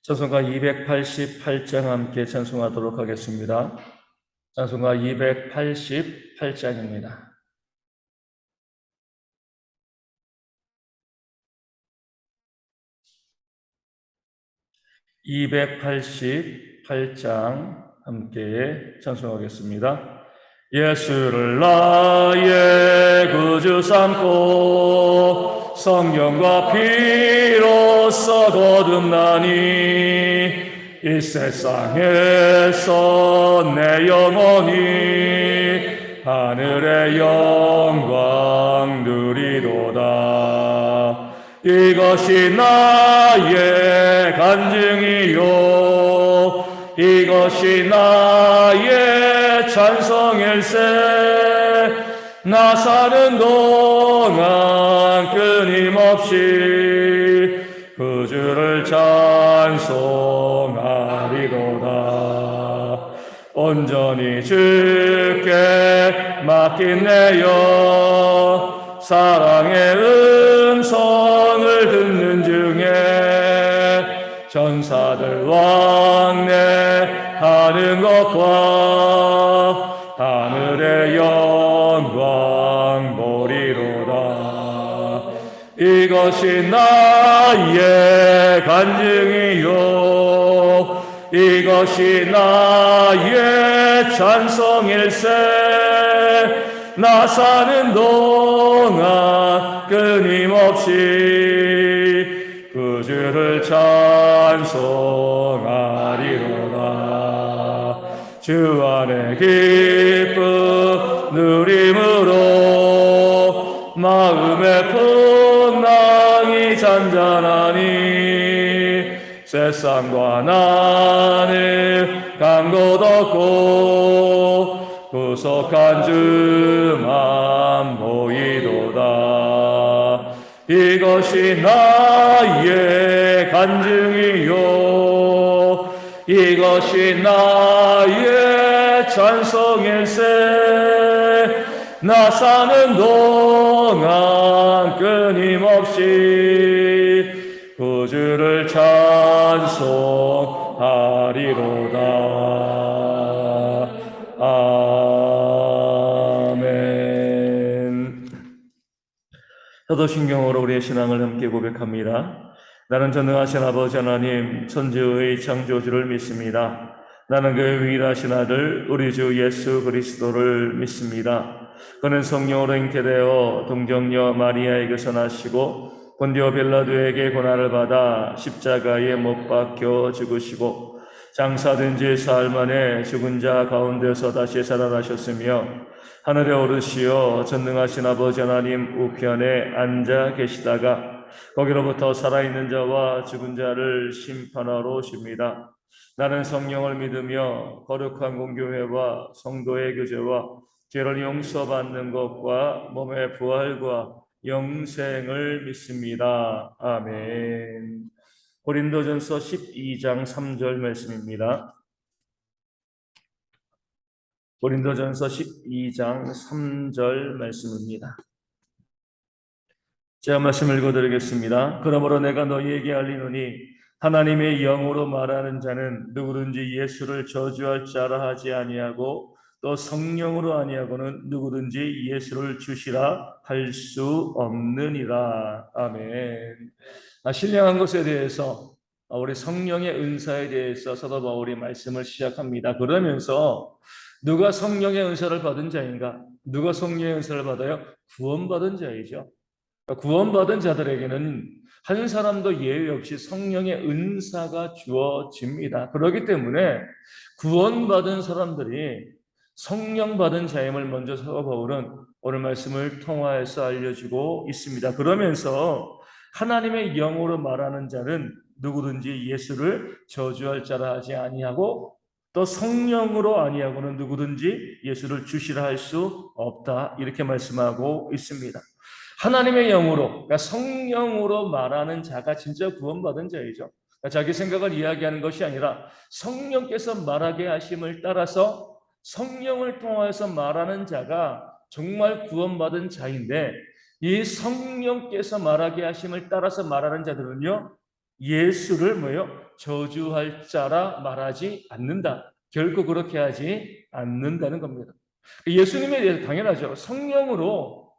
찬송가 288장 함께 찬송하도록 하겠습니다. 찬송가 288장입니다. 288장 함께 찬송하겠습니다. 예수를 나의 구주 삼고 성령과 피로써 거듭나니 이 세상에서 내 영혼이 하늘의 영광 누리도다. 이것이 나의 간증이요 이것이 나의 찬송일세. 나 사는 동안 끊임없이 그 주를 찬송하리로다. 온전히 주께 맡긴 내 영 사랑의 음성을 듣는 중에 전사들 왕래하는 것과 하늘의 영광 보리로다. 이것이 나의 간증이요 이것이 나의 찬송일세. 나 사는 동안 끊임없이 그 주를 찬송하리로다. 주 안에 기쁨 누림으로 마음의 풍랑이 잔잔하니 세상과 나는 간 곳 없고 구속한 주만 보이도다. 이것이 나의 간증이요 이것이 나의 찬송일세. 나 사는 동안 끊임없이 그 주를 찬송하리로다. 아멘. 사도신경으로 우리의 신앙을 함께 고백합니다. 나는 전능하신 아버지 하나님 천지의 창조주를 믿습니다. 나는 그의 유일하신 아들 우리 주 예수 그리스도를 믿습니다. 그는 성령으로 잉태되어 동정녀 마리아에게서 나시고 본디오 빌라도에게 고난을 받아 십자가에 못 박혀 죽으시고 장사된 지 사흘 만에 죽은 자 가운데서 다시 살아나셨으며 하늘에 오르시어 전능하신 아버지 하나님 우편에 앉아 계시다가 거기로부터 살아있는 자와 죽은 자를 심판하러 오십니다. 나는 성령을 믿으며 거룩한 공교회와 성도의 교제와 죄를 용서받는 것과 몸의 부활과 영생을 믿습니다. 아멘. 고린도전서 12장 3절 말씀입니다. 고린도전서 12장 3절 말씀입니다. 제가 말씀 읽어드리겠습니다. 그러므로 내가 너희에게 알리노니 하나님의 영으로 말하는 자는 누구든지 예수를 저주할 자라 하지 아니하고 또 성령으로 아니하고는 누구든지 예수를 주시라 할 수 없느니라. 아멘. 신령한 것에 대해서 우리 성령의 은사에 대해서 사도 바울이 말씀을 시작합니다. 그러면서 누가 성령의 은사를 받은 자인가? 누가 성령의 은사를 받아요? 구원받은 자이죠. 구원받은 자들에게는 한 사람도 예외 없이 성령의 은사가 주어집니다. 그렇기 때문에 구원받은 사람들이 성령 받은 자임을 먼저 사도 바울은 오늘 말씀을 통하여서 알려주고 있습니다. 그러면서 하나님의 영으로 말하는 자는 누구든지 예수를 저주할 자라 하지 아니하고 또 성령으로 아니하고는 누구든지 예수를 주시라 할 수 없다. 이렇게 말씀하고 있습니다. 하나님의 영으로, 그러니까 성령으로 말하는 자가 진짜 구원받은 자이죠. 그러니까 자기 생각을 이야기하는 것이 아니라 성령께서 말하게 하심을 따라서 성령을 통해서 말하는 자가 정말 구원받은 자인데, 이 성령께서 말하게 하심을 따라서 말하는 자들은요, 예수를 뭐요? 저주할 자라 말하지 않는다. 결코 그렇게 하지 않는다는 겁니다. 예수님에 대해서 당연하죠. 성령으로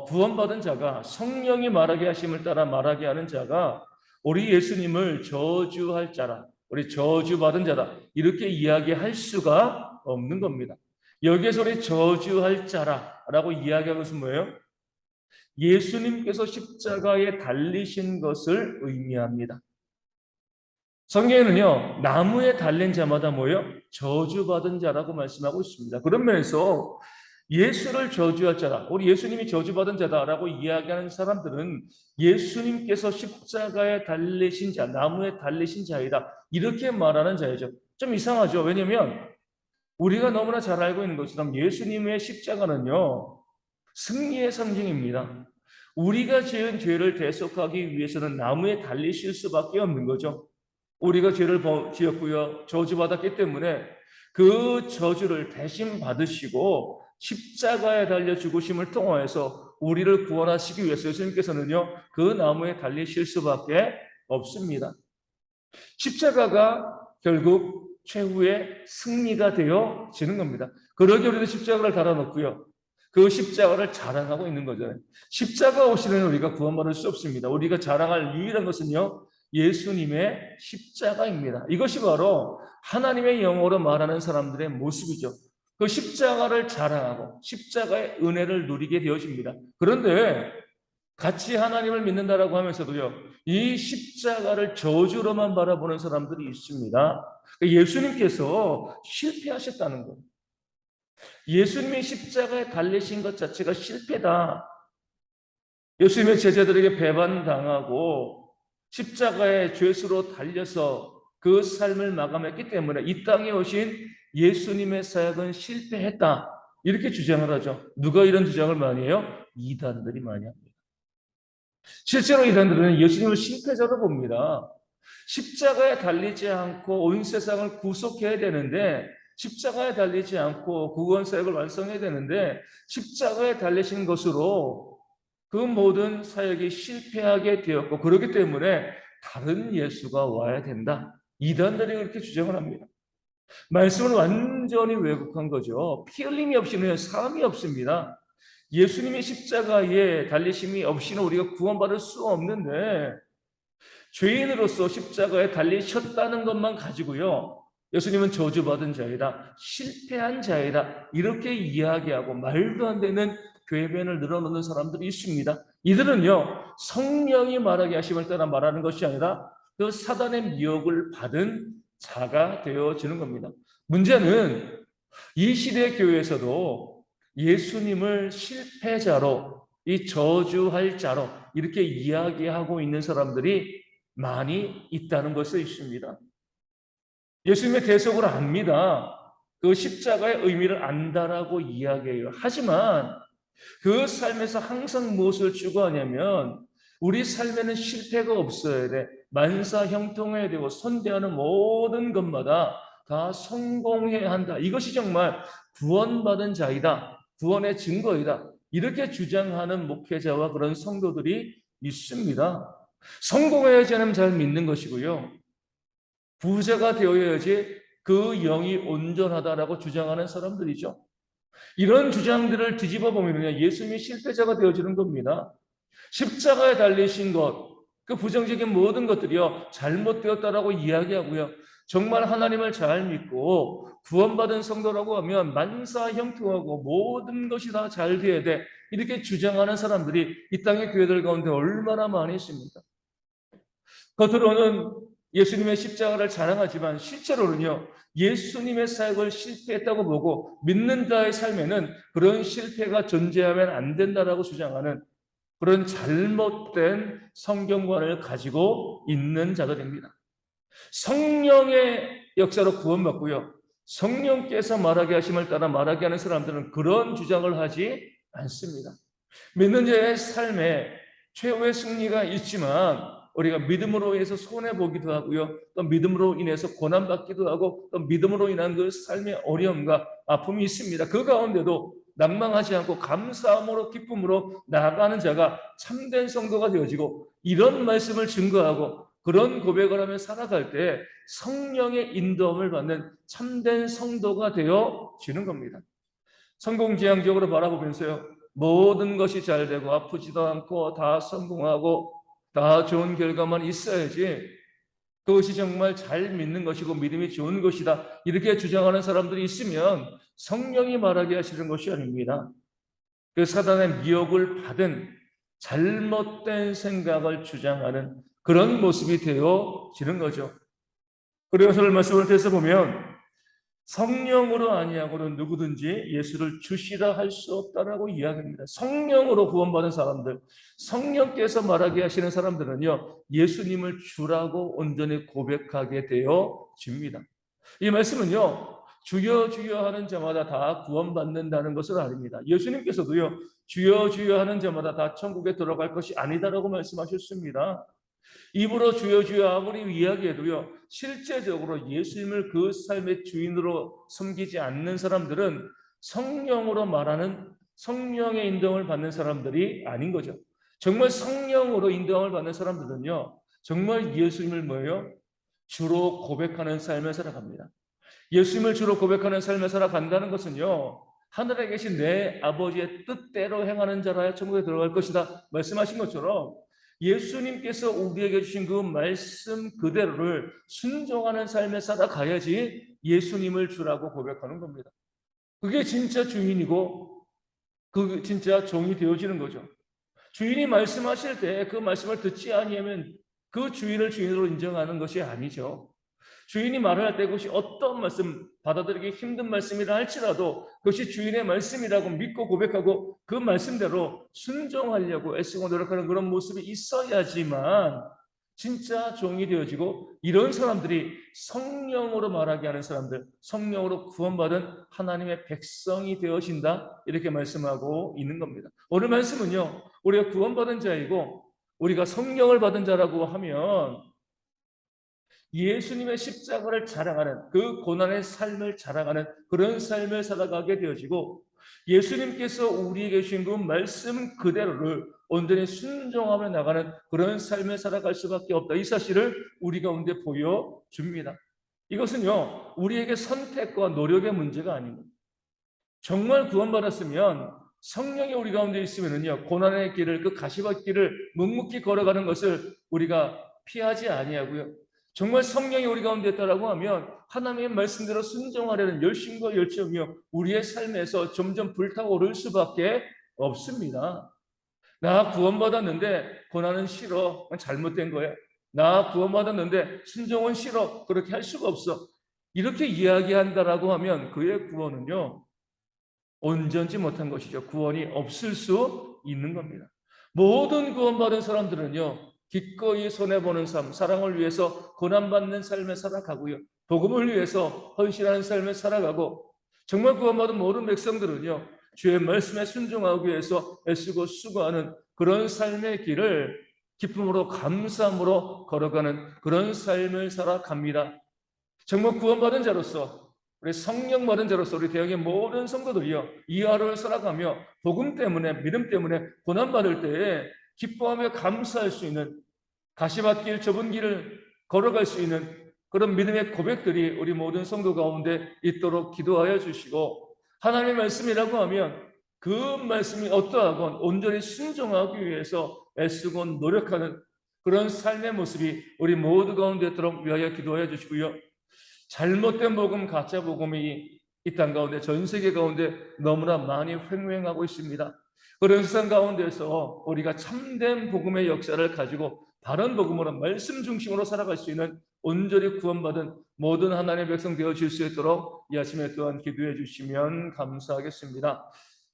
구원받은 자가, 성령이 말하게 하심을 따라 말하게 하는 자가 우리 예수님을 저주할 자라, 우리 저주받은 자다, 이렇게 이야기할 수가 없는 겁니다. 여기에서 우리 저주할 자라라고 이야기하는 것은 뭐예요? 예수님께서 십자가에 달리신 것을 의미합니다. 성경에는요, 나무에 달린 자마다 뭐예요? 저주받은 자라고 말씀하고 있습니다. 그런 면에서 예수를 저주할 자다, 우리 예수님이 저주받은 자다라고 이야기하는 사람들은 예수님께서 십자가에 달리신 자, 나무에 달리신 자이다, 이렇게 말하는 자이죠. 좀 이상하죠. 왜냐하면 우리가 너무나 잘 알고 있는 것처럼 예수님의 십자가는요, 승리의 상징입니다. 우리가 지은 죄를 대속하기 위해서는 나무에 달리실 수밖에 없는 거죠. 우리가 죄를 지었고요, 저주받았기 때문에 그 저주를 대신 받으시고 십자가에 달려 죽으심을 통하여서 우리를 구원하시기 위해서 예수님께서는요, 그 나무에 달리실 수밖에 없습니다. 십자가가 결국 최후의 승리가 되어지는 겁니다. 그러기 우리도 십자가를 달아놓고요, 그 십자가를 자랑하고 있는 거잖아요. 십자가 없이는 우리가 구원받을 수 없습니다. 우리가 자랑할 유일한 것은요, 예수님의 십자가입니다. 이것이 바로 하나님의 영어로 말하는 사람들의 모습이죠. 그 십자가를 자랑하고 십자가의 은혜를 누리게 되어집니다. 그런데 같이 하나님을 믿는다라고 하면서도요, 이 십자가를 저주로만 바라보는 사람들이 있습니다. 예수님께서 실패하셨다는 거예요. 예수님이 십자가에 달리신 것 자체가 실패다. 예수님의 제자들에게 배반당하고 십자가의 죄수로 달려서 그 삶을 마감했기 때문에 이 땅에 오신 예수님의 사역은 실패했다, 이렇게 주장을 하죠. 누가 이런 주장을 많이 해요? 이단들이 많이 합니다. 실제로 이단들은 예수님을 실패자로 봅니다. 십자가에 달리지 않고 온 세상을 구속해야 되는데, 십자가에 달리지 않고 구원 사역을 완성해야 되는데 십자가에 달리신 것으로 그 모든 사역이 실패하게 되었고, 그렇기 때문에 다른 예수가 와야 된다, 이단들이 그렇게 주장을 합니다. 말씀을 완전히 왜곡한 거죠. 피 흘림이 없이는 사함이 없습니다. 예수님의 십자가에 달리심이 없이는 우리가 구원받을 수 없는데, 죄인으로서 십자가에 달리셨다는 것만 가지고요, 예수님은 저주받은 자이다, 실패한 자이다, 이렇게 이야기하고 말도 안 되는 궤변을 늘어놓는 사람들이 있습니다. 이들은요, 성령이 말하게 하심을 따라 말하는 것이 아니라 그 사단의 미혹을 받은 자가 되어지는 겁니다. 문제는 이 시대 교회에서도 예수님을 실패자로, 이 저주할 자로 이렇게 이야기하고 있는 사람들이 많이 있다는 것을 있습니다. 예수님의 대속을 압니다. 그 십자가의 의미를 안다라고 이야기해요. 하지만 그 삶에서 항상 무엇을 추구하냐면, 우리 삶에는 실패가 없어야 돼. 만사 형통해야 되고 선대하는 모든 것마다 다 성공해야 한다. 이것이 정말 구원받은 자이다, 구원의 증거이다, 이렇게 주장하는 목회자와 그런 성도들이 있습니다. 성공해야지 하면 잘 믿는 것이고요, 부자가 되어야지 그 영이 온전하다라고 주장하는 사람들이죠. 이런 주장들을 뒤집어 보면 예수님이 실패자가 되어지는 겁니다. 십자가에 달리신 것, 그 부정적인 모든 것들이요, 잘못되었다라고 이야기하고요, 정말 하나님을 잘 믿고 구원받은 성도라고 하면 만사형통하고 모든 것이 다 잘 돼야 돼, 이렇게 주장하는 사람들이 이 땅의 교회들 가운데 얼마나 많이 있습니까? 겉으로는 예수님의 십자가를 자랑하지만 실제로는요, 예수님의 사역을 실패했다고 보고 믿는 자의 삶에는 그런 실패가 존재하면 안 된다라고 주장하는 그런 잘못된 성경관을 가지고 있는 자들입니다. 성령의 역사로 구원받고요, 성령께서 말하게 하심을 따라 말하게 하는 사람들은 그런 주장을 하지 않습니다. 믿는 자의 삶에 최후의 승리가 있지만 우리가 믿음으로 인해서 손해보기도 하고요, 또 믿음으로 인해서 고난받기도 하고, 또 믿음으로 인한 그 삶의 어려움과 아픔이 있습니다. 그 가운데도 낭망하지 않고 감사함으로 기쁨으로 나아가는 자가 참된 성도가 되어지고, 이런 말씀을 증거하고 그런 고백을 하며 살아갈 때 성령의 인도함을 받는 참된 성도가 되어지는 겁니다. 성공지향적으로 바라보면서요, 모든 것이 잘 되고 아프지도 않고 다 성공하고 다 좋은 결과만 있어야지 그것이 정말 잘 믿는 것이고 믿음이 좋은 것이다, 이렇게 주장하는 사람들이 있으면 성령이 말하게 하시는 것이 아닙니다. 그 사단의 미혹을 받은 잘못된 생각을 주장하는 그런 모습이 되어지는 거죠. 그래서 오늘 말씀을 통해서 보면 성령으로 아니하고는 누구든지 예수를 주시라 할 수 없다라고 이야기합니다. 성령으로 구원받은 사람들, 성령께서 말하게 하시는 사람들은요, 예수님을 주라고 온전히 고백하게 되어집니다. 이 말씀은요, 주여 주여 하는 자마다 다 구원받는다는 것은 아닙니다. 예수님께서도요, 주여 주여 하는 자마다 다 천국에 들어갈 것이 아니다라고 말씀하셨습니다. 입으로 주여 주여 아무리 이야기해도요, 실제적으로 예수님을 그 삶의 주인으로 섬기지 않는 사람들은 성령으로 말하는, 성령의 인도함을 받는 사람들이 아닌 거죠. 정말 성령으로 인도함을 받는 사람들은요, 정말 예수님을 뭐예요? 주로 고백하는 삶을 살아갑니다. 예수님을 주로 고백하는 삶을 살아간다는 것은요, 하늘에 계신 내 아버지의 뜻대로 행하는 자라야 천국에 들어갈 것이다 말씀하신 것처럼 예수님께서 우리에게 주신 그 말씀 그대로를 순종하는 삶을 살아가야지 예수님을 주라고 고백하는 겁니다. 그게 진짜 주인이고 그 진짜 종이 되어지는 거죠. 주인이 말씀하실 때 그 말씀을 듣지 아니하면 그 주인을 주인으로 인정하는 것이 아니죠. 주인이 말을 할 때 그것이 어떤 말씀, 받아들이기 힘든 말씀이라 할지라도 그것이 주인의 말씀이라고 믿고 고백하고 그 말씀대로 순종하려고 애쓰고 노력하는 그런 모습이 있어야지만 진짜 종이 되어지고, 이런 사람들이 성령으로 말하게 하는 사람들, 성령으로 구원받은 하나님의 백성이 되어진다, 이렇게 말씀하고 있는 겁니다. 오늘 말씀은요, 우리가 구원받은 자이고 우리가 성령을 받은 자라고 하면 예수님의 십자가를 자랑하는, 그 고난의 삶을 자랑하는 그런 삶을 살아가게 되어지고, 예수님께서 우리에게 주신 그 말씀 그대로를 온전히 순종하며 나가는 그런 삶을 살아갈 수밖에 없다, 이 사실을 우리 가운데 보여줍니다. 이것은요, 우리에게 선택과 노력의 문제가 아닙니다. 정말 구원받았으면 성령이 우리 가운데 있으면요, 고난의 길을, 그 가시밭길을 묵묵히 걸어가는 것을 우리가 피하지 아니하고요, 정말 성령이 우리 가운데 있다라고 하면 하나님의 말씀대로 순종하려는 열심과 열정이요, 우리의 삶에서 점점 불타오를 수밖에 없습니다. 나 구원받았는데 고난은 싫어, 잘못된 거야. 나 구원받았는데 순종은 싫어, 그렇게 할 수가 없어, 이렇게 이야기한다라고 하면 그의 구원은요, 온전치 못한 것이죠. 구원이 없을 수 있는 겁니다. 모든 구원받은 사람들은요, 기꺼이 손해보는 삶, 사랑을 위해서 고난받는 삶을 살아가고요, 복음을 위해서 헌신하는 삶을 살아가고, 정말 구원받은 모든 백성들은요, 주의 말씀에 순종하기 위해서 애쓰고 수고하는 그런 삶의 길을 기쁨으로 감사함으로 걸어가는 그런 삶을 살아갑니다. 정말 구원받은 자로서, 우리 성령 받은 자로서 우리 대학의 모든 성도들이요, 이 하루를 살아가며 복음 때문에, 믿음 때문에 고난받을 때에 기뻐하며 감사할 수 있는, 가시밭길 좁은 길을 걸어갈 수 있는 그런 믿음의 고백들이 우리 모든 성도 가운데 있도록 기도하여 주시고, 하나님의 말씀이라고 하면 그 말씀이 어떠하건 온전히 순종하기 위해서 애쓰고 노력하는 그런 삶의 모습이 우리 모두 가운데 있도록 위하여 기도하여 주시고요, 잘못된 복음, 가짜 복음이 이 땅 가운데, 전 세계 가운데 너무나 많이 횡행하고 있습니다. 그런 세상 가운데서 우리가 참된 복음의 역사를 가지고 바른 복음으로, 말씀 중심으로 살아갈 수 있는 온전히 구원받은 모든 하나님의 백성 되어질 수 있도록 이 아침에 또한 기도해 주시면 감사하겠습니다.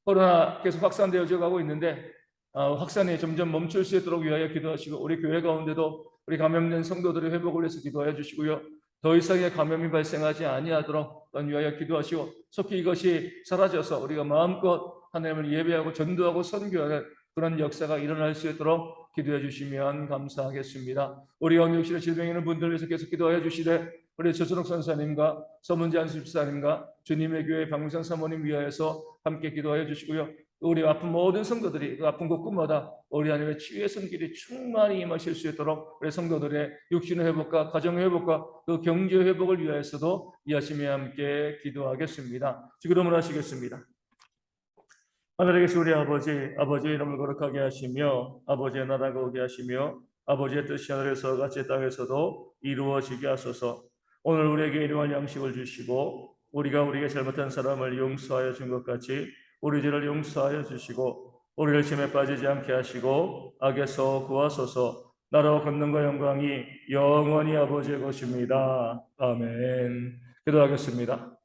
코로나 계속 확산되어져 가고 있는데 확산이 점점 멈출 수 있도록 위하여 기도하시고, 우리 교회 가운데도 우리 감염된 성도들의 회복을 위해서 기도하여 주시고요, 더 이상의 감염이 발생하지 아니하도록 위하여 기도하시고, 속히 이것이 사라져서 우리가 마음껏 하나님을 예배하고 전도하고 선교하는 그런 역사가 일어날 수 있도록 기도해 주시면 감사하겠습니다. 우리 영육실의 질병 있는 분들 위해서 계속 기도하여 주시되, 우리 조선옥 선사님과 서문재 안수집사님과 주님의 교회 박문상 사모님 위하여서 함께 기도하여 주시고요, 우리 아픈 모든 성도들이 그 아픈 곳곳마다 우리 하나님의 치유의 손길이 충만히 임하실 수 있도록 우리 성도들의 육신의 회복과 가정의 회복과 그 경제 회복을 위하여서도 이 아침에 함께 기도하겠습니다. 기도를 하시겠습니다. 하늘에 계신 우리 아버지, 아버지의 이름을 거룩하게 하시며 아버지의 나라가 오게 하시며 아버지의 뜻이 하늘에서 같이 땅에서도 이루어지게 하소서. 오늘 우리에게 일용할 양식을 주시고 우리가 우리에게 잘못한 사람을 용서하여 준 것 같이 우리 죄를 용서하여 주시고 우리를 시험에 빠지지 않게 하시고 악에서 구하소서. 나라와 권능과 영광이 영원히 아버지의 것입니다. 아멘. 기도하겠습니다.